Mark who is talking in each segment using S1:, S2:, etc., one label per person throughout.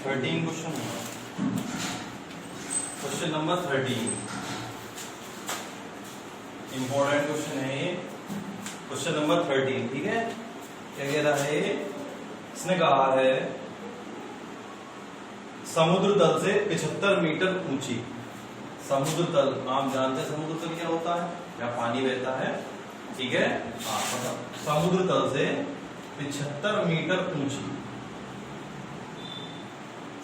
S1: 13 question होगा। Question number 13 important question है ये। क्वेश्चन नंबर 13, ठीक है। क्या कह रहा है? इसने कहा है समुद्र तल से 75 मीटर ऊंची, समुद्र तल, आप जानते हैं समुद्र तल क्या होता है, या पानी बहता है, ठीक है। मतलब समुद्र तल से 75 मीटर ऊंची,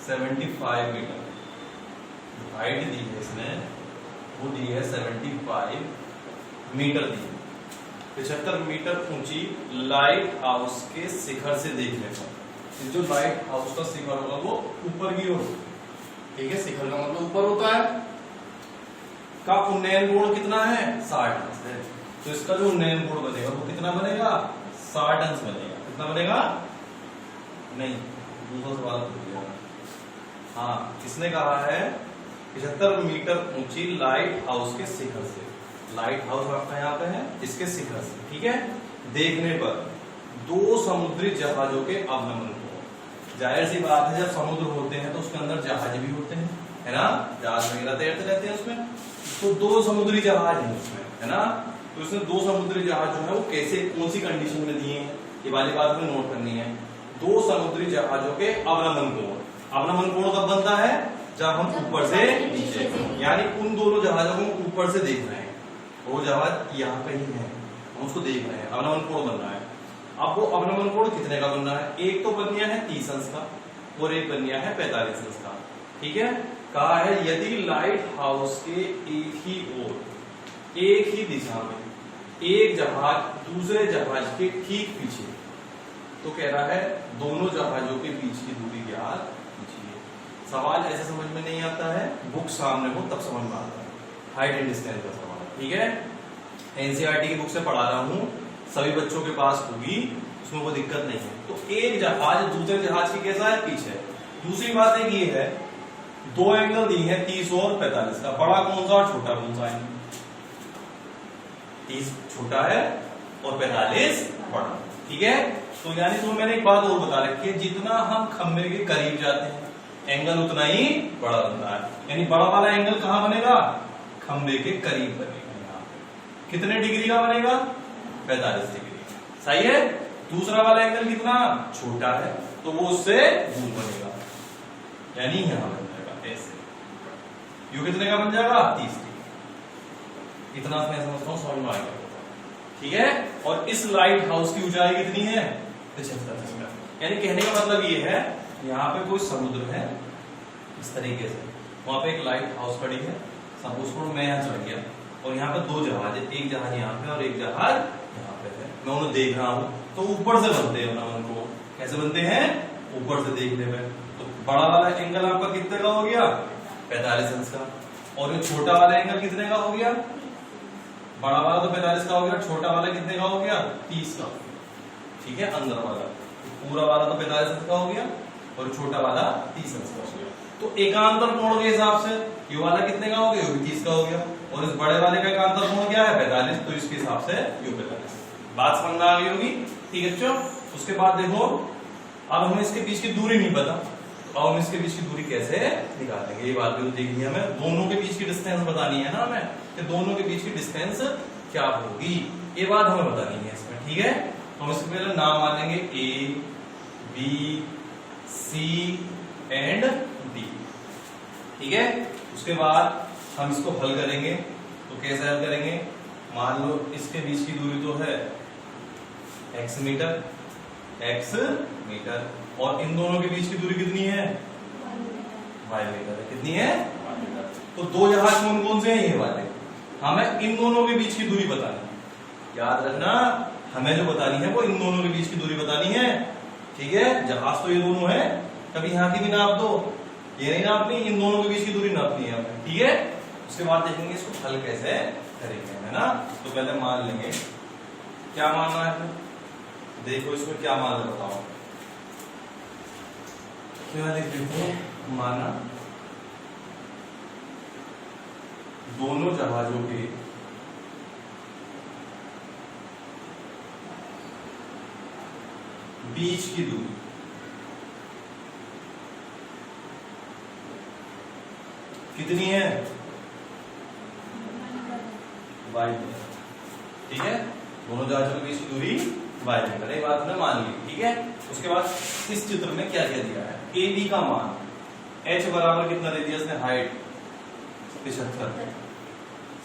S1: 75 मीटर हाइट दी है इसने, वो दी है 75 मीटर दी है। 75 मीटर ऊंची लाइट हाउस के शिखर से देखने पर, जो लाइट हाउस का शिखर होगा वो ऊपर की ओर, ठीक है। शिखर का मतलब ऊपर होता है। का उन्नयन कोण कितना है? 60 अंश है। तो इसका जो उन्नयन कोण बनेगा वो कितना बनेगा? 60 अंश बनेगा। कितना बनेगा? नहीं, दूसरा सवाल पूछ लिया। हाँ, किसने कहा है 75 मीटर ऊंची लाइट हाउस के शिखर से, लाइट हाउस आपका यहाँ पे है, इसके शिखर से, ठीक है, देखने पर 2 समुद्री जहाजों के अवनमन को। जाहिर सी बात है, जब समुद्र होते हैं तो उसके अंदर जहाज भी होते हैं, है ना, जहाज वगैरह तैरते रहते हैं उसमें। तो 2 समुद्री जहाज हैं उसमें, है ना। तो उसमें 2 समुद्री जहाज जो है वो कैसे, कौन सी कंडीशन में दिए हैं, ये वाली बात में नोट करनी है। 2 समुद्री जहाजों के अवनमन कोण। अवनमन कोण कब बनता है? जब हम ऊपर से नीचे, यानी उन दोनों जहाजों को ऊपर से देख रहे हैं, वो जहाज यहाँ पे ही है, हम उसको देख रहे हैं, अवनमन कोण बन रहा है। अब वो अवनमन कोण कितने का बन रहा है? एक तो बन गया है 30 अंश का और एक बन गया है 45 अंश का, ठीक है। कहा है यदि लाइट हाउस के एक ही ओर, एक ही दिशा में एक जहाज दूसरे जहाज के ठीक पीछे, तो कह रहा है दोनों जहाजों के बीच की दूरी ज्ञात कीजिए। सवाल ऐसे समझ में नहीं आता है, बुक सामने हो तब समझ में आता है। हाइट एंड डिस्टेंस का सवाल, ठीक है। एनसीईआरटी की बुक से पढ़ा रहा हूं, सभी बच्चों के पास होगी, उसमें कोई दिक्कत नहीं है। तो एक जहाज दूसरे जहाज के कैसा है? पीछे। दूसरी बात एक ये है, 2 एंगल दी है 30 और 45 का, बड़ा कौन सा और छोटा कौन सा है? 30 छोटा है और 45 बड़ा, ठीक है। तो यानी तो मैंने एक बात और बता रखी है, जितना हम खंबे के करीब जाते हैं एंगल उतना ही बड़ा बनता है। यानी बड़ा वाला एंगल कहां बनेगा? खंबे के करीब बनेगा। यहाँ कितने डिग्री का बनेगा? 45 डिग्री, सही है। दूसरा वाला एंगल कितना छोटा है तो वो उससे दूर बनेगा, यानी यहां बन जाएगा ऐसे। यू कितने का बन जाएगा? 30 डिग्री। इतना मैं समझता हूं समझ में आ गया, ठीक है। और इस लाइट हाउस की ऊंचाई कितनी है? 75 मीटर। यानी कहने का मतलब ये है, यहाँ पे कोई समुद्र है इस तरीके से, वहां पे एक लाइट हाउस खड़ी है, सपोज मैं यहाँ चढ़ गया और यहाँ पे 2 जहाज है, एक जहाज यहाँ पे और एक जहाज यहाँ पे है, मैं उन्हें देख रहा हूँ। तो ऊपर से बनते हैं अवनमन कोण। कैसे बनते हैं? ऊपर से देखने में। तो बड़ा वाला एंगल आपका कितने का हो गया? 45 अंश का। और ये छोटा वाला एंगल कितने का हो गया? बड़ा वाला तो 45 का हो गया, छोटा वाला कितने का हो गया? 30 का, ठीक है। अंदर वाला पूरा वाला तो 45 अंश का हो गया और छोटा वाला 30 अंश का हो गया। तो एकांतर कोण के हिसाब से ये वाला कितने का हो गया? 30 का हो गया। और इस बड़े वाले का एकांतर कोण क्या है? 45, तो इसके हिसाब से ये 45। बात समझ में आ गई होगी, ठीक है बच्चों। उसके बाद देखो, अब हमें इसके बीच की दूरी नहीं पता, तो अब हम इसके बीच की दूरी कैसे निकालेंगे, ये बात भी तो देखनी है हमें। दोनों के बीच की डिस्टेंस बतानी है ना हमें, कि दोनों के बीच की डिस्टेंस क्या होगी, ये बात हमें बतानी है इसमें, ठीक है। तो हम इसके पहले नाम मान लेंगे ए, बी, सी एंड डी, ठीक है। उसके बाद हम इसको हल करेंगे, तो कैसे हल करेंगे? मान लो इसके बीच की दूरी तो है x मीटर, x मीटर, और इन दोनों के बीच की दूरी कितनी है? y मीटर है। कितनी है? y metre. तो 2 जहाज कौन कौन से हैं? ये वाले। हमें इन दोनों के बीच की दूरी बतानी है, याद रखना, हमें जो बतानी है वो इन दोनों के बीच की दूरी बतानी है, ठीक है। जहाज तो ये दोनों है, कभी यहाँ की भी नाप दो, ये नहीं नापनी, इन दोनों के बीच की दूरी नापनी है हमें, ठीक है। उसके बाद देखेंगे इसको हल कैसे करेंगे, है ना। तो पहले मान लेंगे, क्या मानना है? देखो इसमें क्या मान ले, बताओ क्या लिख देते हैं? माना दोनों जहाजों के बीच की दूरी कितनी है? y metre. ठीक है, दोनों जहाजों के बीच की दूरी y मीटर, ये बात हमने मान ली। ठीक है, उसके बाद इस चित्र में क्या क्या दिया है? ए बी का मान h बराबर कितना दे दिया इसने? हाइट 75।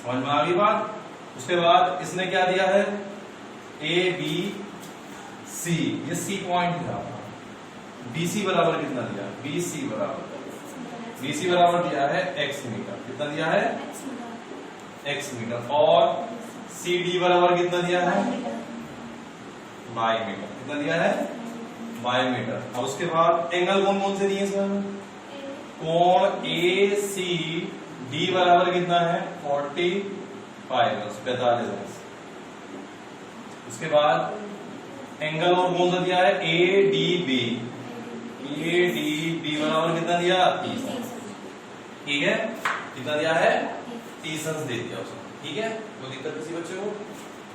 S1: समझ में आ गई बात? उसके बाद इसने क्या दिया है? ए बी सी, ये सी पॉइंट था। बीसी बराबर कितना दिया? बीसी बराबर दिया है x मीटर। कितना दिया है? x metre. और सी डी बराबर कितना दिया है? y metre. कितना दिया है? y metre. अब उसके बाद एंगल कौन कौन से दिए सर? कोण ए सी डी बराबर कितना है? 45। उसके बाद एंगल और कौन सा दिया है? ए डी बी बराबर कितना दिया? 30। ठीक है, कितना दिया है? 30 दे दिया उसने। ठीक है, कोई दिक्कत किसी बच्चे को?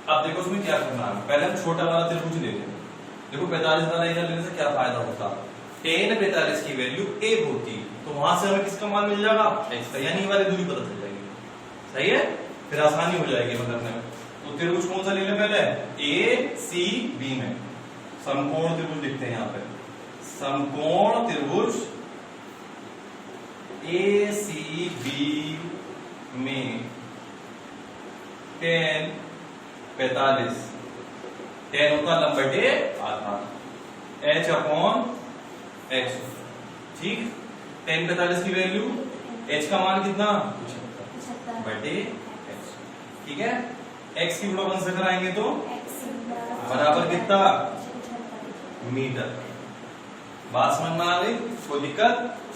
S1: अब देखो उसमें क्या करना है। पहले हम छोटा वाला त्रिभुज ले लें। देखो 45 वाला एंगल लेने से क्या फायदा होता? tan 45 की वैल्यू 1 होती, तो वहां से हमें किसका मान मिल जाएगा? x का, यानी वाली दूरी पता चल जाएगी। सही है, फिर आसानी हो जाएगी पकड़ने में। तो त्रिभुज कौन सा ले लें पहले? ए सी बी में समकोण त्रिभुज लिखते हैं यहाँ पे। समकोण त्रिभुज ए सी बी में tan 45, tan होता लंब बटे आधार, h अपॉन x। ठीक, tan 45 की वैल्यू, h का मान कितना? 75 बटे x। ठीक है, x की गुणा से कराएंगे तो बराबर कितना? मीटर। बात समझ में आ गई? कोई दिक्कत?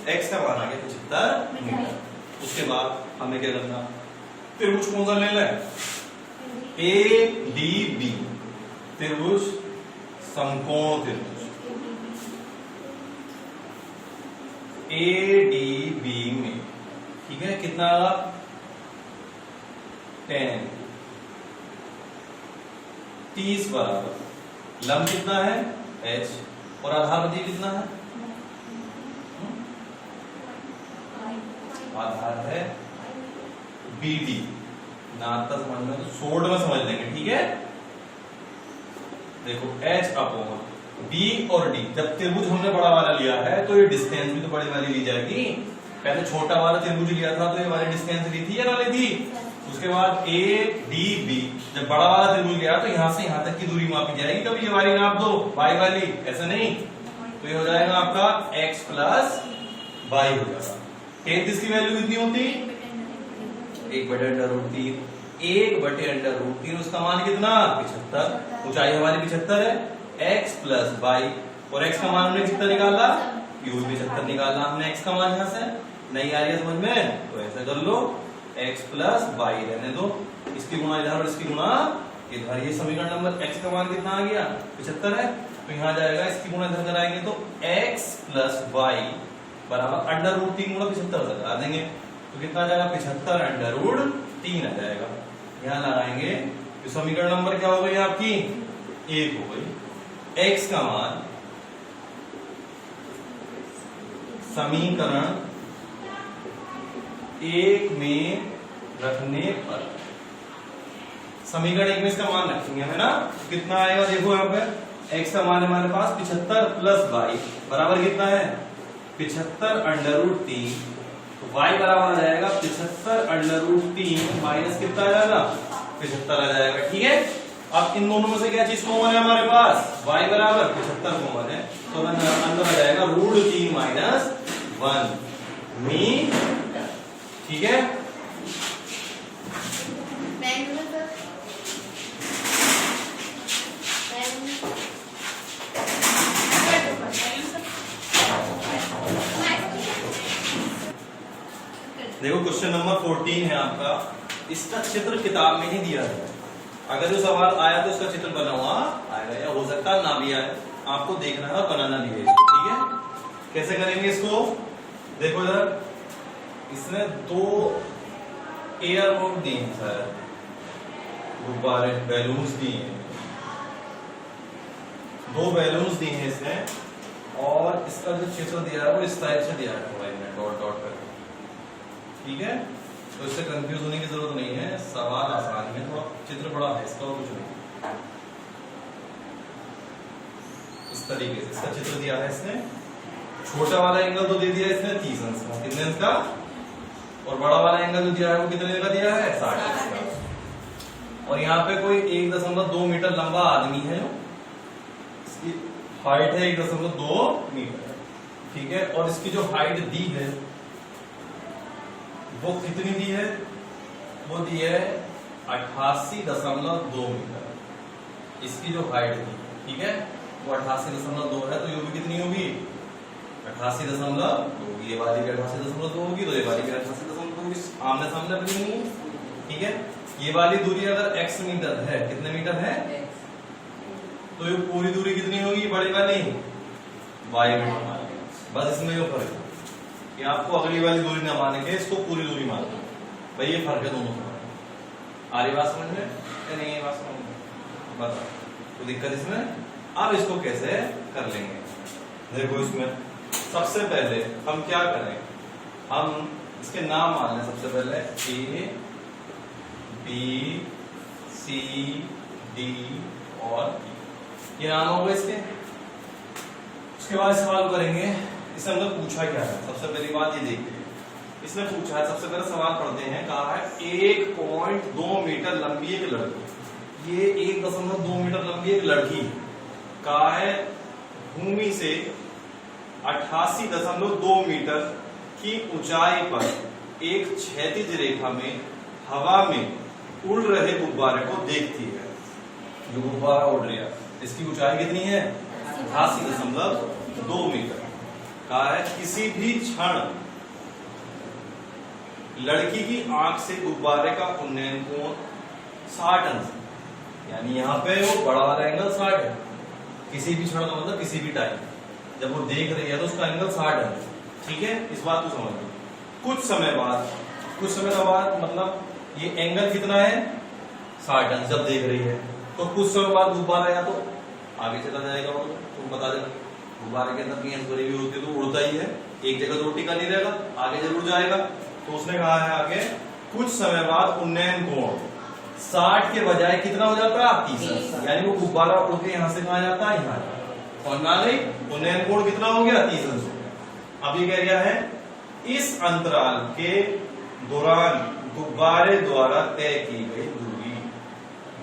S1: x का मान आ गया 75 मीटर। उसके बाद हमें क्या करना? त्रिभुज कौन सा ले लें? ए डी बी त्रिभुज, समकोण त्रिभुज ए डी बी में। ठीक है, कितना आगा? 10 30 बराबर लंब कितना है? h और आधार बदी कितना है? आधार है बी डी। ना आता समझ में तो सोड में समझ लेंगे। ठीक है, देखो h अपॉन b और d। जब त्रिभुज हमने बड़ा वाला लिया है तो ये डिस्टेंस भी तो बड़ी वाली ली जाएगी। पहले छोटा वाला त्रिभुज लिया था तो ये वाली डिस्टेंस ली थी या ना ली थी? उसके बाद a d b, जब बड़ा वाला त्रिभुज लिया तो यहां से यहां तक की दूरी मापी जाएगी। कभी ये वाली नाप दो, y वाली, ऐसा नहीं। तो ये हो जाएगा आपका x प्लस y हो जाएगा। 33 की वैल्यू कितनी होती? 1/√3। 1/√3, उसका मान कितना? 75। ऊंचाई हमारी 75 है। x प्लस y, और x का मान हमने कितना निकाला? क्यूब 75 निकाला हमने। x का मान यहां से नहीं आ रही है समझ में, तो ऐसा कर लो, x प्लस y रहने दो, इसकी गुणा इधर और इसकी गुणा इधर। ये समीकरण नंबर x का मान कितना आ गया? 75 है। तो यहां जाएगा, इसकी गुणा इधर कराएंगे तो x प्लस y बराबर √3 गुणा 75 लगा देंगे तो कितना आ जाएगा? 75 √3 आ जाएगा। यहां लगाएंगे तो समीकरण नंबर क्या हो गई आपकी? 1 हो गई। x का मान समीकरण 1 में रखने पर, समीकरण 1 में इसका मान रखेंगे है ना, कितना आएगा? देखो यहाँ पे x का मान हमारे पास 75 प्लस y बराबर कितना है? 75 √3। तो y बराबर आ जाएगा 75 √3 माइनस कितना आ जाएगा? 75 आ जाएगा। ठीक है, अब इन दोनों में से क्या चीज कॉमन है हमारे पास? y बराबर 75 कॉमन है, तो अंदर आ जाएगा √3 माइनस 1 मीटर। ठीक है, देखो क्वेश्चन नंबर 14 है आपका। इसका चित्र किताब में ही दिया है। अगर जो सवाल आया तो उसका चित्र बना हुआ आएगा, या हो सकता है ना भी आए, आपको देखना है और बनाना भी है। ठीक है, कैसे करेंगे इसको? देखो इधर इसने 2 एयरपोर्ट दिए हैं सर, गुब्बारे, बैलून्स दिए हैं, 2 बैलून्स दिए हैं इसने, और इसका जो चित्र दिया है वो इस टाइप से दिया है, डॉट डॉट करके। ठीक है, तो इससे कंफ्यूज होने की जरूरत नहीं है, सवाल आसान है, थोड़ा चित्र बड़ा है इसका और कुछ नहीं। इस तरीके से इसका चित्र दिया है इसने, छोटा वाला एंगल तो दे दिया इसने 30 अंश का, कितने अंश का, और बड़ा वाला एंगल जो दिया है वो कितने का दिया है 60 अंश का। और यहाँ पे कोई 1.2 मीटर लंबा आदमी है, इसकी हाइट है 1.2 मीटर, ठीक है, और इसकी जो हाइट दी है वो कितनी दी है, वो दी है 88.2 मीटर, इसकी जो हाइट थी, ठीक है, वो 88.2 है, तो ये भी कितनी होगी 88.2, ये वाली भी 88.2 होगी, तो ये वाली भी 88.2 होगी, आमने सामने बनी हुई, ठीक है। ये वाली दूरी अगर x मीटर है, कितने मीटर है, तो ये पूरी दूरी कितनी होगी बड़ी वाली y मीटर मान लेंगे, बस इसमें जो फर्क है कि आपको अगली वाली दूरी ना माने के इसको पूरी दूरी मान लो, भाई ये फर्क है दोनों में। आ रही बात समझ में या नहीं, ये बात समझ में बता, तो दिक्कत इसमें। अब इसको कैसे कर लेंगे, देखो इसमें सबसे पहले हम क्या करें, हम इसके नाम मान लें सबसे पहले A B C D और E, ये नाम होगा इसके। उसके बाद सवाल करेंगे, इससे हम लोग पूछा क्या है, सबसे पहली बात ये देखिए, इसने पूछा है, सबसे पहले सवाल पढ़ते हैं, कहा है 1.2 मीटर लंबी एक लड़की, ये 1.2 मीटर लंबी एक लड़की कहा है भूमि से 88.2 मीटर की ऊंचाई पर एक क्षैतिज रेखा में हवा में उड़ रहे गुब्बारे को देखती है। जो गुब्बारा उड़ रहा है इसकी ऊंचाई कितनी है 88.2 मीटर। कहा है किसी भी क्षण लड़की की आंख से गुब्बारे का उन्नयन कोण 60 अंश, यानी यहाँ पे वो बड़ा वाला एंगल 60 है, किसी भी क्षण का मतलब किसी भी टाइम जब वो देख रही है तो उसका एंगल 60 है, ठीक है, इस बात को समझ लो। कुछ समय का बाद मतलब ये एंगल कितना है 60 अंश जब देख रही है, तो कुछ समय बाद गुब्बारा या तो आगे चला जाएगा, वो तुम बता देना, गुब्बारे के अंदर गैस भरी हुई होती है तो उड़ता ही है, एक जगह तो टिका नहीं रहेगा, आगे जरूर जाएगा। तो उसने कहा है आगे कुछ समय बाद उन्नयन कोण 60 के बजाय कितना हो जाता है 30, यानी वो गुब्बारा उड़ के यहाँ से कहा जाता है यहाँ, और ना गई उन्नयन कोण कितना हो गया 30 अंश हो गया। अब ये कह रहा है इस अंतराल के दौरान गुब्बारे द्वारा तय की गई दूरी,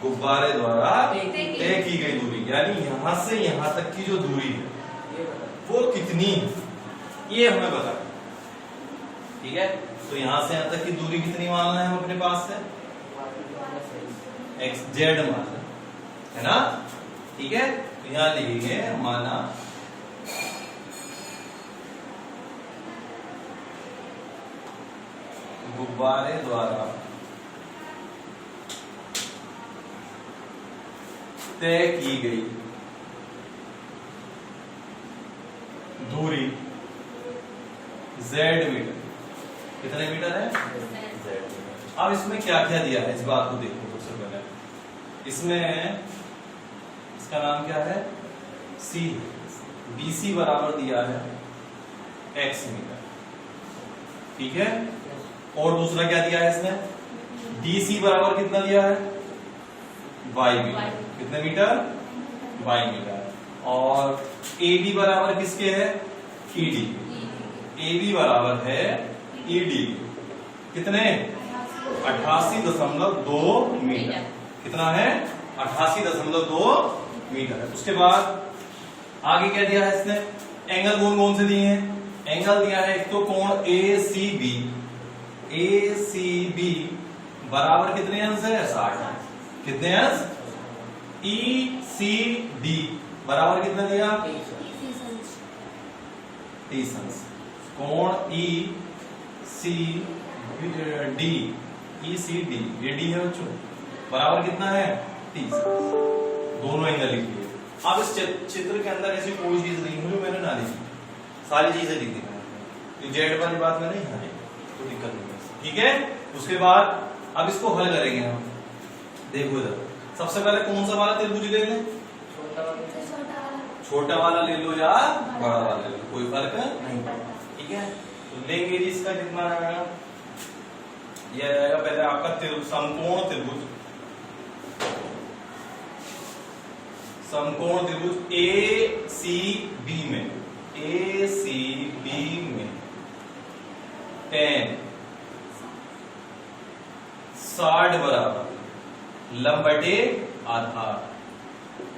S1: गुब्बारे द्वारा तय की गई दूरी यानी यहां से यहां तक की जो दूरी है वो कितनी, ये हमें बता, ठीक है। तो यहां से यहां तक की दूरी कितनी मानना है हम अपने पास से XZ मानना है ना, ठीक है। तो यहां लिखेंगे माना गुब्बारे द्वारा तय की गई दूरी Z मीटर, कितने मीटर है Z मीटर। अब इसमें क्या क्या दिया है इस बात को देखो सबसे पहले, इसमें इसका नाम क्या है C, BC बराबर दिया है X मीटर, ठीक है। और दूसरा क्या दिया है इसने DC बराबर कितना दिया है Y मीटर, कितने मीटर Y मीटर। और AB बराबर किसके है ED, AB बराबर है ED कितने 88.2 मीटर, कितना है 88.2 मीटर है। उसके बाद आगे क्या दिया है इसने, एंगल कौन कौन से दिए हैं, एंगल दिया है एक तो कोण ACB बराबर कितने अंश है 60, कितने अंश। ECD बराबर कितना दिया 30 अंश। कोण ECD ये D है बच्चों, बराबर कितना है 30, दोनों एंगल लिखिए। अब इस चित्र के अंदर ऐसी कोई चीज नहीं है जो मैंने ना लिखी, सारी चीजें लिख दी मैंने, जेड वाली बात में नहीं है तो दिक्कत नहीं, ठीक है। उसके बाद अब इसको हल करेंगे हम, देखो इधर सबसे पहले कौन सा वाला त्रिभुज ले लें, छोटा वाला ले लो या बड़ा वाला ले लो, कोई फर्क नहीं, ठीक है। तो लेंगे इसका कितना आएगा ये आ जाएगा पहले आपका समकोण त्रिभुज, समकोण त्रिभुज ए सी बी में, ए सी बी में tan 60 बराबर लंब बटे आधार।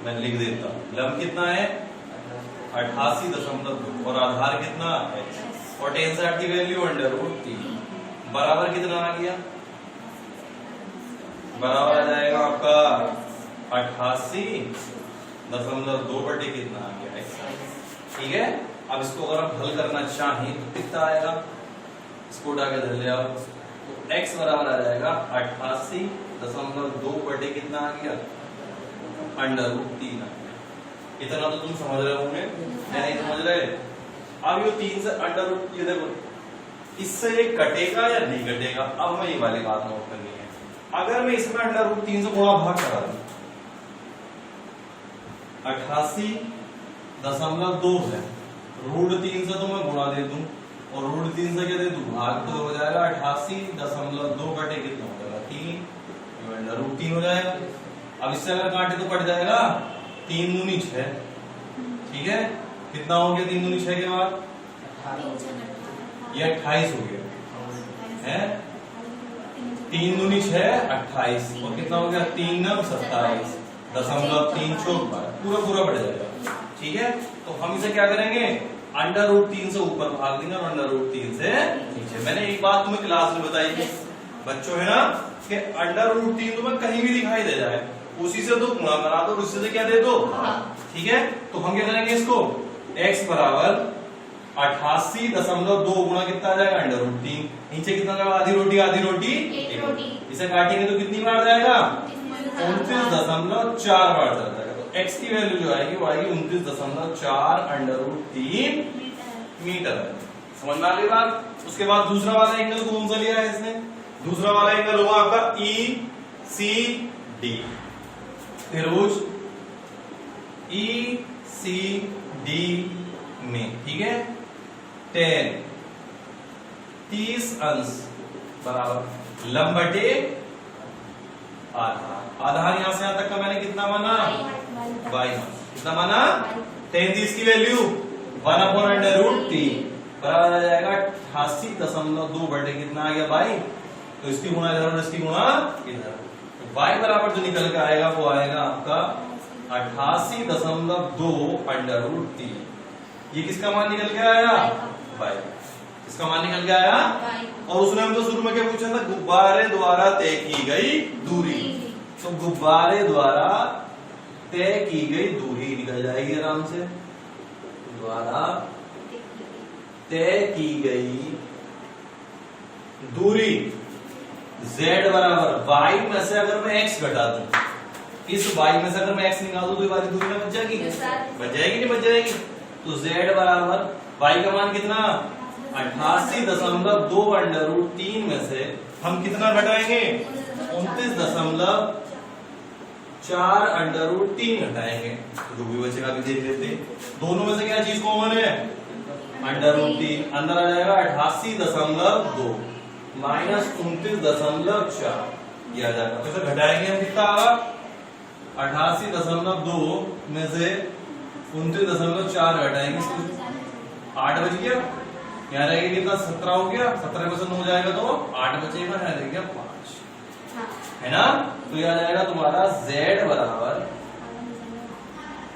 S1: मैं लिख देता हूं, लंब कितना है 88.2 और आधार कितना है, और tan 60 की वैल्यू √3 बराबर कितना आ गया, बराबर आ जाएगा आपका 88.2 बटे कितना आ गया x। ठीक है, अब इसको अगर आप हल करना चाहें तो कितना आएगा, इसको उठा के धर ले आओ, तो x बराबर आ जाएगा 88.2 बटे कितना आ गया √3 आ गया। इतना तो तुम समझ रहे होंगे, नहीं समझ रहे? अब ये 3 से √, ये देखो इससे ये कटेगा या नहीं कटेगा। अब मैं ये वाली बात नोट करनी है, अगर मैं इसमें √3 से गुणा भाग करा दूं, 88.2 है, √3 से तो मैं गुणा दे दूं और √3 से क्या दे दूं भाग, तो हो जाएगा 88.2 बटे कितना हो जाएगा 3, √3 हो जाएगा। अब इससे अगर काटे तो कट जाएगा 3 दूनी 6। ठीक है, कितना हो गया 3 दूनी 6 के बाद, ये 28 हो गया है, 3 दूनी 6 28 और कितना हो गया 3 9 27.3 पूरा पूरा बढ़ जाएगा। ठीक है, तो हम इसे क्या करेंगे √3 से ऊपर भाग देंगे और √3 से नीचे। मैंने एक बात तुम्हें क्लास में बताई थी बच्चों, है ना, कि √3 तुम्हें कहीं भी दिखाई दे जाए उसी से तो गुणा करा दो, उससे से क्या दे दो। ठीक है, तो हम क्या करेंगे इसको, x बराबर 88.2 गुणा कितना आ जाएगा √3, नीचे कितना जाएगा आधी रोटी एक रोटी, इसे काटेंगे तो कितनी बार जाएगा 29.4 बार जाएगा। तो x की वैल्यू जो आएगी वो आएगी 29.4 √3 मीटर। समझ में आ गई बात। उसके बाद दूसरा वाला एंगल कौन सा लिया है इसने, दूसरा वाला एंगल होगा आपका ECD, त्रिभुज ECD में। ठीक है, tan 30 अंश बराबर लंब बटे आधार। आधार यहां से यहां तक का मैंने कितना माना, y कितना माना, tan 30 की वैल्यू 1/√3 बराबर आ जाएगा 88.2 बटे कितना आ गया y, तो इसकी गुणा इधर और इसकी गुणा इधर, तो y बराबर जो निकल के आएगा वो आएगा आपका 88.2 √3। ये किसका मान निकल के आया, y, इसका मान निकल के आया। और उसने हमको शुरू में क्या पूछा था, गुब्बारे द्वारा तय की गई दूरी, तो गुब्बारे द्वारा तय की गई दूरी निकल जाएगी आराम से, द्वारा तय की गई दूरी z बराबर y में से अगर मैं x घटा दूं, इस y में से अगर मैं x निकाल दूं तो ये वाली दूरी में बच जाएगी, बच जाएगी नहीं बच जाएगी। तो z बराबर y का मान कितना 88.2 √3 में से हम कितना घटाएंगे 29.4 √3 घटाएंगे, तो जो भी बचेगा भी देख लेते। दोनों में से क्या चीज कॉमन है, √3 अंदर आ जाएगा 88.2 माइनस 29.4 ये आ जाएगा। तो इसे घटाएंगे हम कितना आगा 88.2 में से 29.4 घटाएंगे 8 बच गया, यहाँ रहेगा कितना 17 हो गया, 17 में से 9 जाएगा तो 8 बचेगा, यहाँ रहेगा 5, है ना। तो यह आ जाएगा तुम्हारा z बराबर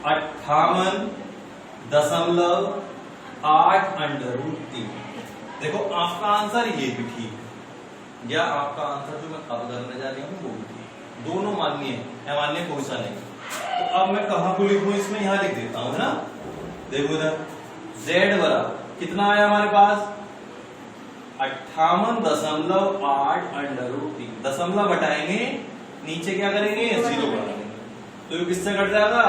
S1: 58.8 √3। देखो आपका आंसर ये भी ठीक है, या आपका आंसर जो मैं अब करने जा रही हूँ वो भी ठीक, दोनों मान्य है, अमान्य कोई सा नहीं। तो अब मैं कहां को लिखूं, इसमें यहां लिख देता हूं, है ना। देखो इधर z बराबर कितना आया हमारे पास 58.8 √3, दशमलव घटाएंगे नीचे क्या करेंगे 0 बढ़ा देंगे, तो ये किससे घट जाएगा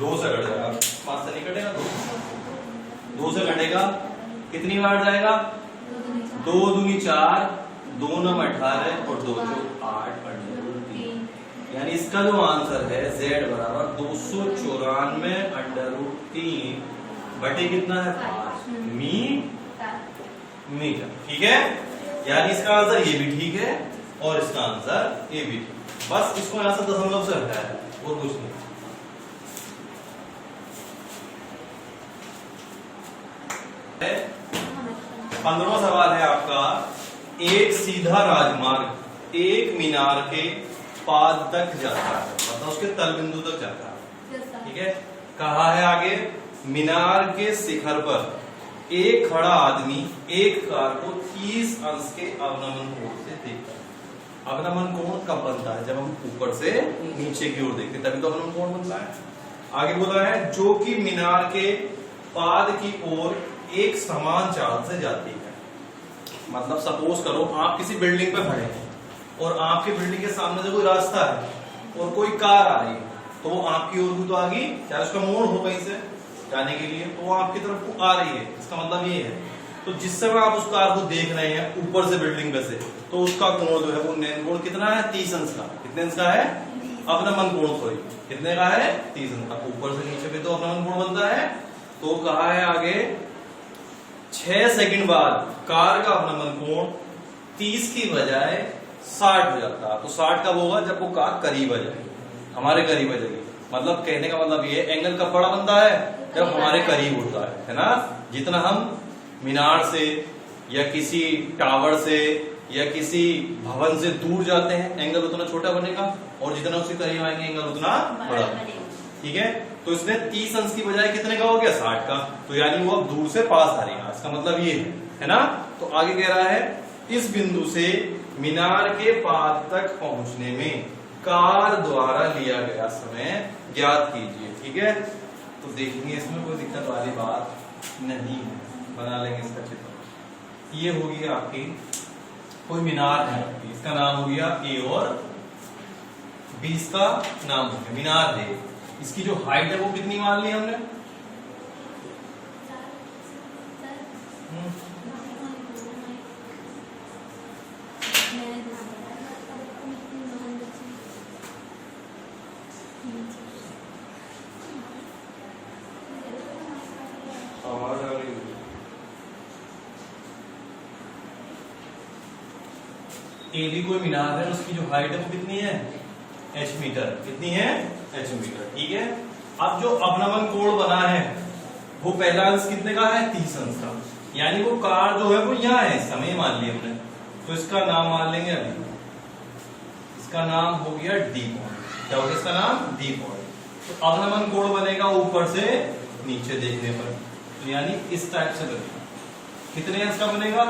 S1: 2 से घट जाएगा, 5 से नहीं घटेगा, 2 से घटेगा, कितनी बार जाएगा 2 दूनी 4, 2 9 18 और 2 4 8 √3। यानी इसका जो आंसर है z बराबर 294 √3 बटे कितना है 5 मीटर। ठीक है, यानी इसका आंसर ये भी ठीक है और इसका आंसर ये भी ठीक। बस इसको यहां से दशमलव से हटाया है और कुछ नहीं। पंद्रहवां सवाल है आपका, एक सीधा राजमार्ग एक मीनार के पाद तक जाता है, मतलब उसके तल बिंदु तक जाता है। ठीक है, कहा है आगे मीनार के शिखर पर एक खड़ा आदमी एक कार को 30 अंश के अवनमन कोण से देखता है। अवनमन कोण कब बनता है? जब हम ऊपर से नीचे की ओर देखते हैं तभी तो अवनमन कोण बनता है। आगे बोला है जो कि मीनार के पाद की ओर एक समान चाल से जाती है। मतलब सपोज करो आप किसी बिल्डिंग पे खड़े हैं और आपकी बिल्डिंग के सामने से कोई रास्ता है और कोई कार आ रही है, तो वो आपकी ओर भी तो आ गई, चाहे उसका मोड़ हो कहीं से जाने के लिए, तो वो आपकी तरफ को आ रही है। इसका मतलब ये है, तो जिस समय आप उस कार को देख रहे हैं ऊपर से बिल्डिंग पे से, तो उसका कोण जो है वो नैन कोण कितना है? 30 अंश का। कितने अंश का है? अवनमन कोण सॉरी कितने का है? 30 अंश का। ऊपर से नीचे पे तो अवनमन कोण बनता है। तो कहा है आगे 6 सेकंड बाद कार का अवनमन कोण 30 की बजाय 60 हो जाता है। तो 60 कब होगा? जब वो कार करीब आ जाएगी, हमारे करीब आ जाएगी। मतलब कहने का मतलब ये एंगल कब बड़ा बनता है? जब हमारे करीब होता है ना। जितना हम मीनार से या किसी टावर से या किसी भवन से दूर जाते हैं एंगल उतना छोटा बनेगा, और जितना उसके करीब आएंगे एंगल उतना बड़ा। ठीक है, तो इसने 30 अंश की बजाय कितने का हो गया? 60 का। तो यानी वो अब दूर से पास आ रही है, इसका मतलब ये है ना। तो आगे कह रहा है इस बिंदु से मीनार के पाद तक पहुंचने में कार द्वारा लिया गया समय ज्ञात कीजिए। ठीक है, तो देखेंगे इसमें कोई दिक्कत वाली बात नहीं है, बना लेंगे इसका चित्र। ये होगी आपकी कोई मीनार है, इसका नाम हो गया ए और बी, इसका नाम हो गया मीनार है। इसकी जो हाइट है वो कितनी मान ली हमने? ए भी कोई मीनार है, उसकी जो हाइट है वो कितनी है? h metre. कितनी है? h metre. ठीक है, अब जो अवनमन कोण बना है वो पहला अंश कितने का है? 30 अंश का। यानी वो कार जो है वो यहाँ है, समय मान लिया हमने, तो इसका नाम मान लेंगे अभी। इसका नाम हो गया डी पॉइंट। क्या हो गया इसका नाम? D point. तो अवनमन कोण बनेगा ऊपर से नीचे देखने पर, तो यानी इस टाइप से बनेगा। कितने अंश का बनेगा?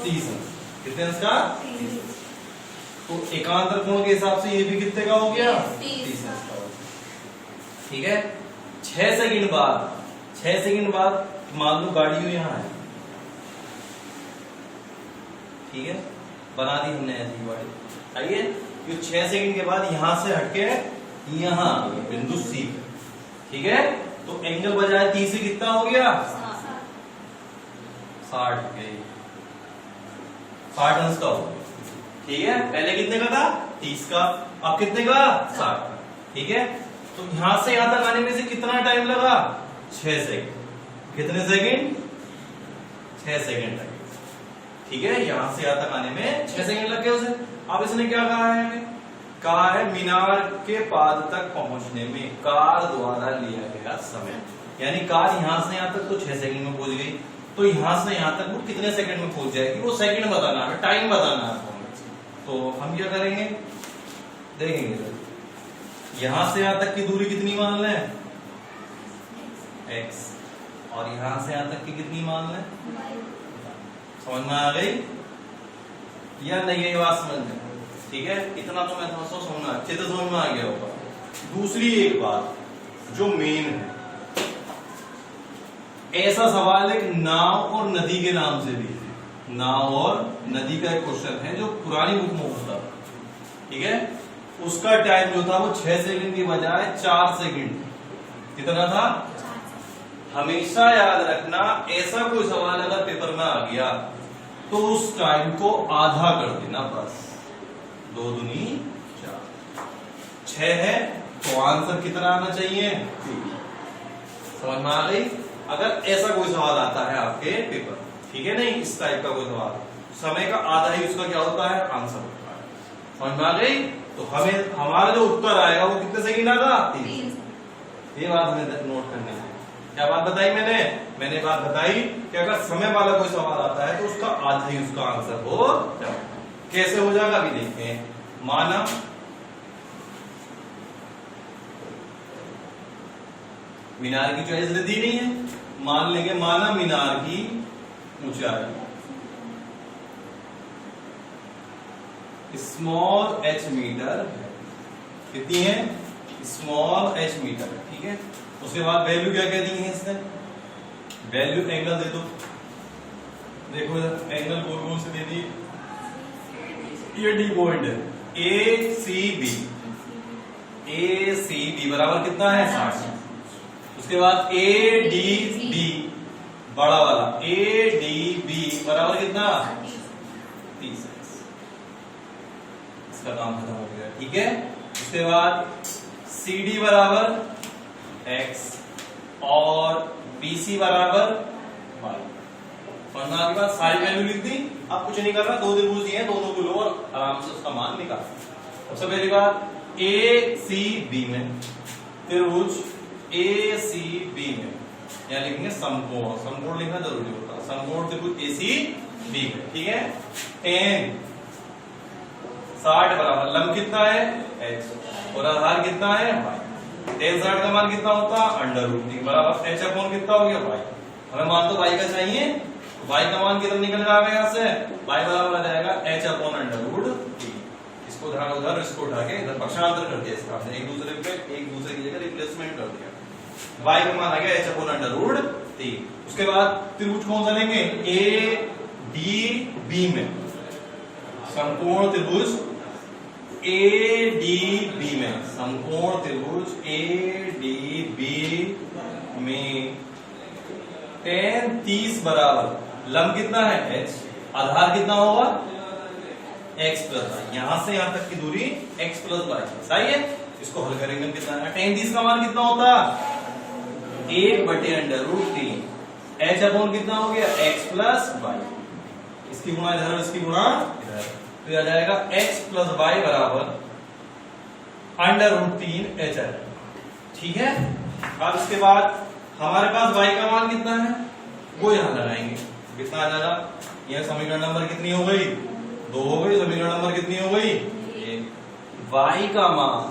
S1: 30 अंश। कितने अंश का? 30। तो एकांतर कोण के हिसाब से ये भी कितने का हो गया? 30 अंश का। ठीक है, 6 सेकंड बाद मान लो गाड़ी यहाँ है। ठीक है, बना दी हमने ऐसी गाड़ी। आइए, ये 6 सेकंड के बाद यहां से हटके यहां आ गए बिंदु सी पे। ठीक है, तो एंगल बजाय 30 से कितना हो गया? 60 हो गया, 60 अंश का हो गया। ठीक है, पहले कितने का था? 30 का, अब कितने का? 60 का। ठीक है, तो यहां से यहां तक आने में से कितना टाइम लगा? 6 सेकंड। कितने सेकंड? 6 सेकंड लगे। ठीक है, यहां से यहां तक आने में 6 सेकंड लग गए उसे। अब इसने क्या कहा है? कहा है मीनार के पाद तक पहुंचने में कार द्वारा लिया गया समय। यानी कार यहां से यहां तक तो 6 सेकंड में पहुंच गई, तो यहां से यहां तक वो कितने सेकंड में पहुंच जाएगी? वो सेकंड बताना है, टाइम बताना है। तो हम क्या करेंगे? देखेंगे यहां से यहां तक की दूरी कितनी मान लें? x, और यहां से यहां तक की कितनी मान लें? समझ में आ गई या नहीं? ये बात समझ में? ठीक है, इतना तो मैं थोड़ा सा समझना अच्छे से समझ में आ गया होगा। दूसरी एक बात जो मेन है, ऐसा सवाल एक नाव और नदी के नाम से भी है। नाव और नदी का एक क्वेश्चन है जो पुरानी बुक में होता था। ठीक है, उसका टाइम जो था वो 6 सेकंड की बजाय 4 सेकंड। कितना था? हमेशा याद रखना, ऐसा कोई सवाल अगर पेपर में आ गया तो उस टाइम को आधा कर देना बस। 2 दूनी 4, 6 है तो आंसर कितना आना चाहिए? 3। समझ में आ गई? अगर ऐसा कोई सवाल आता है आपके पेपर। ठीक है, नहीं इस टाइप का कोई सवाल, समय का आधा ही उसका क्या होता है, आंसर होता है। समझ में आ गई? तो हमें हमारा जो उत्तर आएगा वो कितने सेकंड आएगा, 3। ये बात हमें नोट करनी है। क्या बात बताई मैंने बात बताई कि अगर समय वाला कोई सवाल आता है तो उसका आधा ही उसका आंसर हो जाएगा। कैसे हो जाएगा अभी देखते हैं। माना मीनार की चॉइस दी नहीं है, मान लेंगे माना मीनार की ऊंचाई स्मॉल h मीटर है। कितनी है, स्मॉल h मीटर, ठीक है। उसके बाद वैल्यू क्या क्या दी है इसने, वैल्यू एंगल दे दो, देखो एंगल कौन से दे दी, ये डी पॉइंट है ए सी बी बराबर कितना है 60। उसके बाद ए डी बी बड़ा वाला ए डी बी बराबर कितना 30। इसका काम खत्म हो गया, ठीक है। उसके बाद सी डी बराबर x और BC बराबर y। समझना के बाद सारी वैल्यू लिख दी। अब कुछ नहीं करना, दो त्रिभुज दिए हैं, दोनों को लो और आराम से उसका मान निकाल। सबसे पहली बात ACB में त्रिभुज ACB में यहाँ लिखेंगे समकोण, समकोण लिखना जरूरी होता है, समकोण त्रिभुज ACB में, ठीक है। tan 60 बराबर लंब कितना है h और आधार कितना है y। tan 60 का मान कितना होता है √3 बराबर h अपॉन कितना हो गया y। हमें मान तो y का चाहिए, y का मान कितना निकल जाएगा यहाँ से, y बराबर आ जाएगा h अपॉन √3। इसको उधर इसको उठा के इधर पक्षांतर कर दिया, इसका हमने एक दूसरे की जगह रिप्लेसमेंट कर दिया। y का मान आ गया h अपॉन √3। उसके बाद त्रिभुज कौन सा लेंगे ADB में, समकोण त्रिभुज ADB में, समकोण त्रिभुज ADB में tan 30 बराबर लंब कितना है h, आधार कितना होगा x प्लस y। यहां से यहां तक की दूरी x प्लस y सही है। इसको हल करेंगे कितना है, tan 30 का मान कितना होता 1/√3 h अपॉन कितना हो गया x प्लस y। इसकी गुणा इधर और इसकी गुणा इधर, तो यह आ जाएगा x प्लस y बराबर √3 h है, ठीक है। अब इसके बाद हमारे पास y का मान कितना है वो यहां लगाएंगे, कितना आ जाएगा, यह समीकरण नंबर कितनी हो गई 2 हो गई, समीकरण नंबर कितनी हो गई 1। y का मान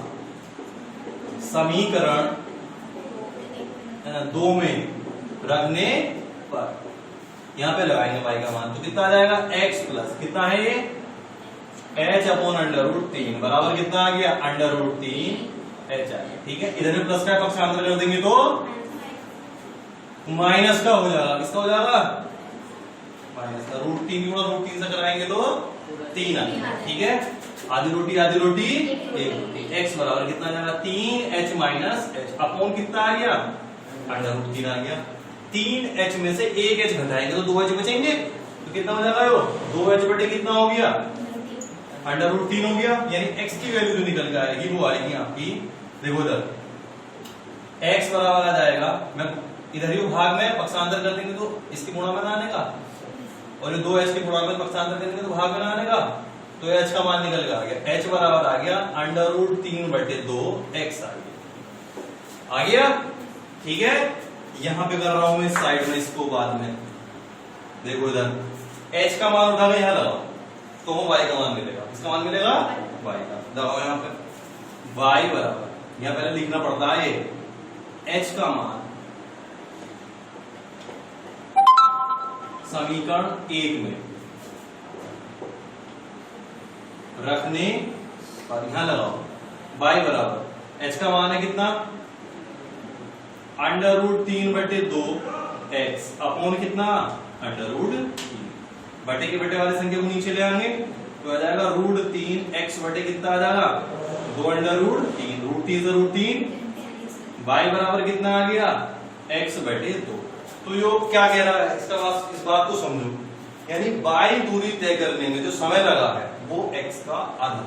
S1: समीकरण 2 में रखने पर यहां पे लगाएंगे y का मान, तो कितना आ जाएगा x प्लस कितना है ये h अपॉन √3 बराबर कितना आ गया √3 h आ गया, ठीक है। इधर में प्लस का पक्षांतर कर देंगे तो माइनस का हो जाएगा, किसका हो जाएगा माइनस का, √3 गुणा √3 से कराएंगे तो 3 आ गया, ठीक है। आधी रोटी एक रोटी, x बराबर कितना आ जाएगा 3h माइनस h अपॉन कितना आ गया √3 आ गया। 3h में से 1h घटाएंगे तो 2h बचेंगे, तो कितना हो जाएगा 2h बटे कितना हो गया √3 हो गया, यानी x की वैल्यू जो निकल के आएगी वो आएगी आपकी, देखो इधर x बराबर आ जाएगा, मैं इधर ही भाग में पक्षांतर कर देंगे तो इसके गुणा में आने का, और ये 2h के गुणा में पक्षांतर करेंगे तो भाग में आने का, तो h का मान निकल के आ गया, h बराबर आ गया √3/2 x आ गया, ठीक है। यहां पे कर रहा हूं मैं इस साइड में, इसको बाद में देखो इधर h का मान उठा के यहां लगाओ तो वो y का मान मिलेगा, किसका मान मिलेगा y का, दबाओ यहां पे y बराबर, यहां पहले लिखना पड़ता है h का मान समीकरण 1 में रखने और यहां लगाओ y बराबर h का मान है कितना √3/2 x अपॉन कितना √3, बटे के बटे वाली संख्या को नीचे ले आएंगे तो आ जाएगा √3x बटे कितना आ जाएगा 2 √3 से √3 y बराबर कितना आ गया x/2। तो यो क्या कह रहा है, इसका इस बात को समझो, यानी y दूरी तय करने में जो समय लगा है वो x का आधा,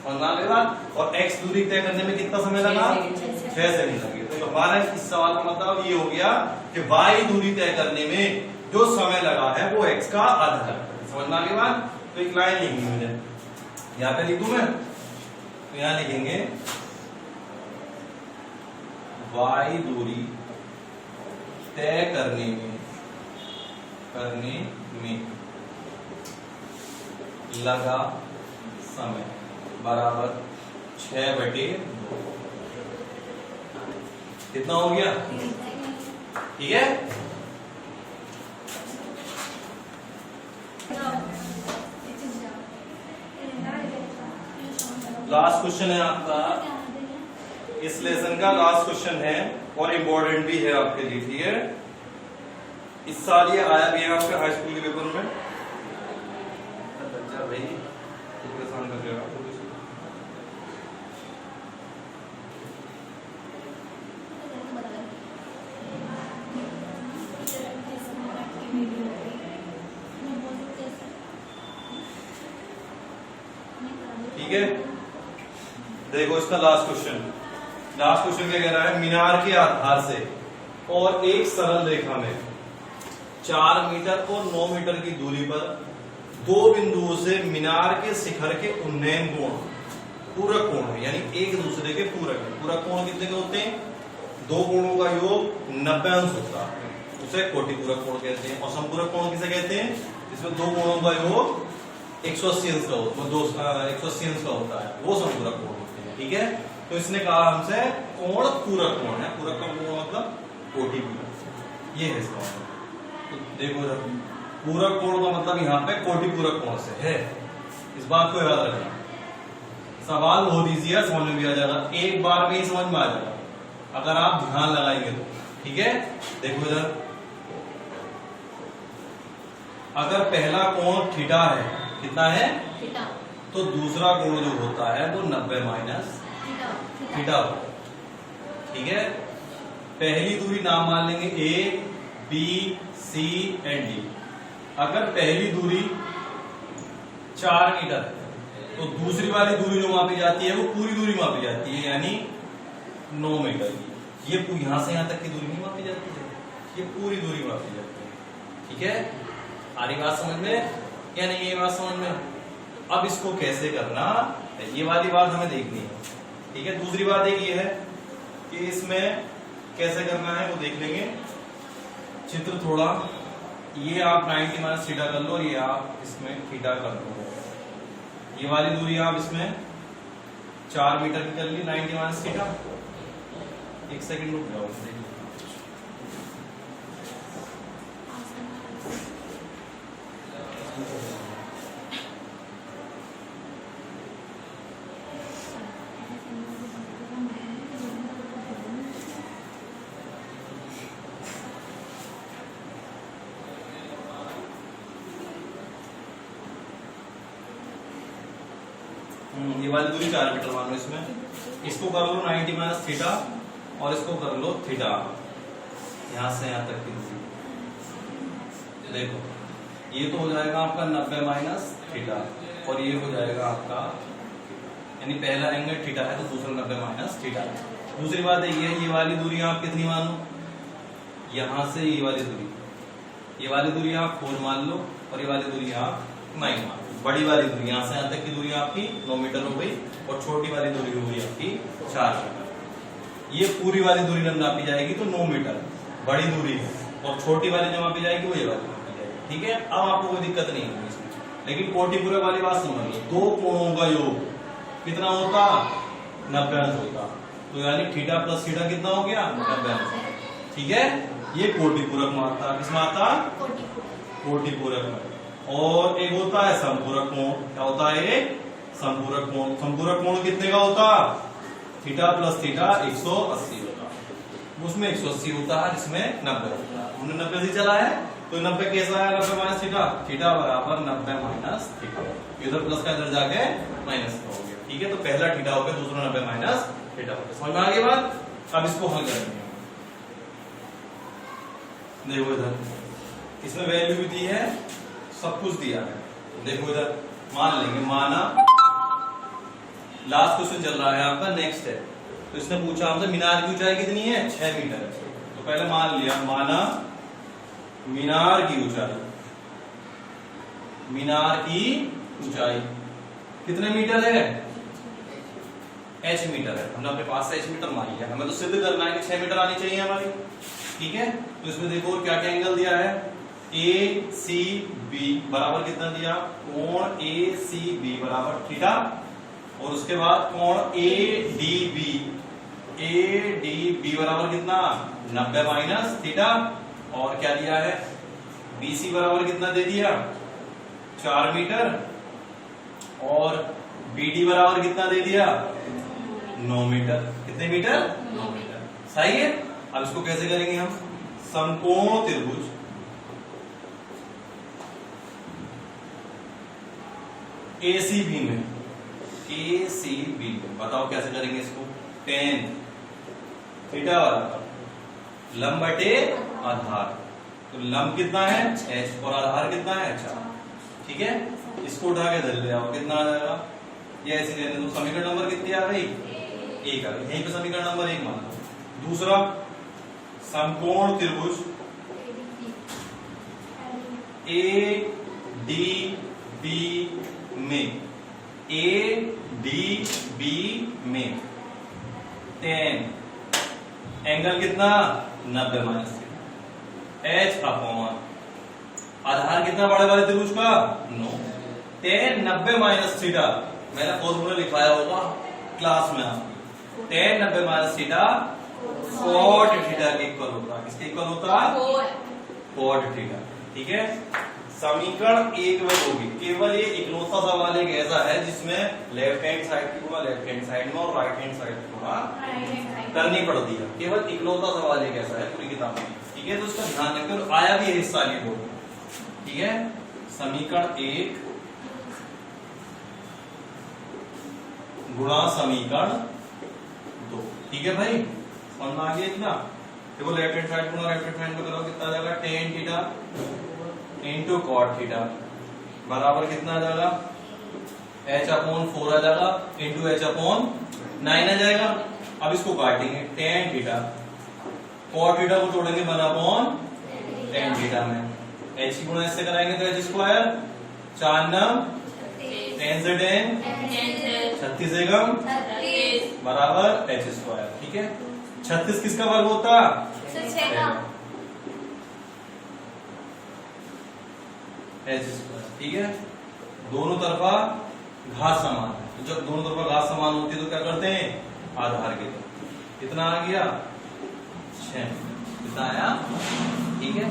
S1: समझना के बाद, और x दूरी तय करने में कितना समय लगा 6 सेकंड लगे। तो हमारा इस सवाल का मतलब ये हो गया कि y दूरी तय करने में जो समय लगा है वो x का आधा है। समझ में आ गई बात? तो एक लाइन लिखनी मुझे, यहाँ पे लिख दूं मैं, तो यहाँ लिखेंगे y दूरी तय करने में लगा समय बराबर 6/2। कितना हो गया? ठीक है। लास्ट क्वेश्चन है आपका, इस लेसन का लास्ट क्वेश्चन है और इम्पोर्टेंट भी है आपके लिए। ठीक है, इस साल ये आया भी है आपके हाई स्कूल के पेपर में। बच्चा भाई परेशान कर देगा। ठीक है, देखो इसका लास्ट क्वेश्चन क्या कह रहा है? मीनार के आधार से और एक सरल रेखा में 4 मीटर और 9 मीटर की दूरी पर दो बिंदुओं से मीनार के शिखर के उन्नयन कोण पूरक कोण है, यानी एक दूसरे के पूरक है। पूरक कोण कितने के होते हैं? दो कोणों का योग 90 अंश होता है, उसे कोटि पूरक कोण कहते हैं। और संपूरक कोण किसे कहते हैं? इसमें दो कोणों का योग 180 अंश का होता है, 180 अंश का होता है, वो संपूरक कोण होते हैं। ठीक है, तो इसने कहा हमसे कोण पूरक कोण है। पूरक का कोण मतलब कोटि पूरक, ये है इसका मतलब। तो देखो पूरक कोण का मतलब यहाँ पे कोटि पूरक कोण से है, इस बात को याद रखना। सवाल बहुत इजी है, समझ में भी आ जाएगा, एक बार में ही समझ में आ जाएगा अगर आप ध्यान लगाएंगे तो। ठीक है, देखो इधर, अगर पहला कोण थीटा है, कितना है? थीटा। तो दूसरा कोण जो होता है वो 90 माइनस थीटा होता है। ठीक है, पहली दूरी नाम मान लेंगे ए, बी, सी एंड डी। अगर पहली दूरी 4 मीटर है तो दूसरी वाली दूरी जो मापी जाती है वो पूरी दूरी मापी जाती है, यानी 9 मीटर की। ये यहां से यहां तक की दूरी नहीं मापी जाती है, ये पूरी दूरी मापी जाती है। ठीक है, आ रही बात समझ में या नहीं? ये बात समझ में। अब इसको कैसे करना, ये वाली बात हमें देखनी है। ठीक है, दूसरी बात एक ये है कि इसमें कैसे करना है वो देख लेंगे। चित्र थोड़ा, ये आप 90 माइनस थीटा कर लो, ये आप इसमें थीटा कर लो। ये वाली दूरी आप इसमें 4 मीटर की कर ली, 90 माइनस थीटा। एक सेकंड रुक जाओ, ये वाली दूरी 4 मीटर मान लो। इसमें इसको कर लो 90 माइनस थीटा और इसको कर लो थीटा, यहां से यहां तक की दूरी। देखो ये तो हो जाएगा आपका 90 माइनस थीटा और ये हो जाएगा आपका, यानी पहला एंगल थीटा है तो दूसरा 90 माइनस थीटा। दूसरी बात ये वाली दूरी आप कितनी मान लो? यहां से ये वाली दूरी आप 4 मान लो और ये वाली दूरी आप 9 मान लो। बड़ी वाली दूरी यहां से यहां तक की दूरी आपकी 9 मीटर हो गई और छोटी वाली दूरी हो गई आपकी 4 मीटर। ये पूरी वाली दूरी जब नापी जाएगी तो 9 मीटर बड़ी दूरी है और छोटी वाली जब मापी जाएगी वो ये वाली मापी जाएगी। ठीक है, अब आपको कोई दिक्कत नहीं होगी इसमें। लेकिन कोटि पूरक वाली बात समझ लो, दो कोणों का योग कितना होता? 90 अंश होता। तो यानी थीटा प्लस थीटा कितना हो गया? 90 अंश। ठीक है, ये कोटि पूरक मात्रा, किस मात्रा? कोटि पूरक में। और एक होता है संपूरक कोण। क्या होता है? संपूरक कोण। संपूरक कोण कितने का होता? थीटा प्लस थीटा 180 होता। उसमें 180 होता है, इसमें 90 होता है। हमने 90 से चला है तो 90 कैसा है? 90 माइनस थीटा, थीटा बराबर 90 माइनस थीटा। इधर प्लस का इधर जाके माइनस का हो गया। ठीक है, तो पहला थीटा हो गया, दूसरा 90 माइनस थीटा हो गया। समझ में आ गई बात? अब इसको हल करेंगे। देखो इधर इसमें वैल्यू भी दी है, सब कुछ दिया है। देखो इधर मान लेंगे, माना लास्ट क्वेश्चन चल रहा है आपका, नेक्स्ट है। तो इसने पूछा हमसे मीनार की ऊंचाई कितनी है? 6 मीटर। तो पहले मान लिया, माना मीनार की ऊंचाई, मीनार की ऊंचाई कितने मीटर है? h मीटर है। हमने अपने पास से h मीटर मान लिया, हमें तो सिद्ध करना है कि 6 मीटर आनी चाहिए हमारी। ठीक है, तो इसमें देखो क्या क्या एंगल दिया है। ACB बराबर कितना दिया? कोण ACB बराबर थीटा, और उसके बाद कोण ADB, ADB बराबर कितना? 90 माइनस थीटा, और क्या दिया है? BC बराबर कितना दे दिया? 4 मीटर, और BD बराबर कितना दे दिया? 9 मीटर। कितने मीटर? 9 मीटर। सही है। अब इसको कैसे करेंगे हम? समकोण त्रिभुज ACB में, ACB में बताओ कैसे करेंगे इसको? tan थीटा बराबर लंब बटे आधार, तो लंब कितना है? h, और आधार कितना है? 4। ठीक है, इसको उठा के धर ले आओ, कितना आ जाएगा? ये ऐसे लेने दो। समीकरण नंबर कितनी आ गई? 1 आ गई। यहीं पे समीकरण नंबर 1 मान लो। दूसरा, समकोण त्रिभुज ADB में, ADB में tan एंगल कितना? 90 माइनस h अपॉन आधार कितना बड़े वाले त्रिभुज का? 9। tan 90 माइनस थीटा, मैंने फॉर्मूला लिखाया होगा क्लास में आपकी। tan 90 minus theta cot theta के इक्वल होता है। किसके इक्वल होता है? cot theta. ठीक है, समीकरण 1 में होगी। केवल ये इकलौता सवाल एक ऐसा है जिसमें लेफ्ट हैंड साइड की गुणा लेफ्ट हैंड साइड में और राइट हैंड साइड की गुणा करनी पड़ती है। केवल इकलौता सवाल एक ऐसा है पूरी किताब में। ठीक है, तो उसका ध्यान रखें, और आया भी है इस साल ही बोर्ड। ठीक है, समीकरण 1 गुणा समीकरण 2। ठीक है भाई, समझ में आ गया इतना? देखो लेफ्ट हैंड साइड गुणा राइट हैंड साइड में करो, कितना आ जाएगा? tan theta into cot theta बराबर कितना आ जाएगा? h अपॉन 4 आ जाएगा, इंटू h अपॉन 9 आ जाएगा। अब इसको काटेंगे, tan थीटा cot थीटा को जोड़ेंगे 1 अपॉन tan थीटा में, h की गुणा इससे कराएंगे तो h स्क्वायर, 4 9 10 से 10 36 एकम बराबर h स्क्वायर। ठीक है, 36 किसका वर्ग होता? 6 का h स्क्वायर। ठीक है, दोनों तरफा घात समान है, तो जब दोनों तरफा घात समान होती है तो क्या करते हैं? आधार के तरफ। कितना आ गया? 6। कितना आया? ठीक है।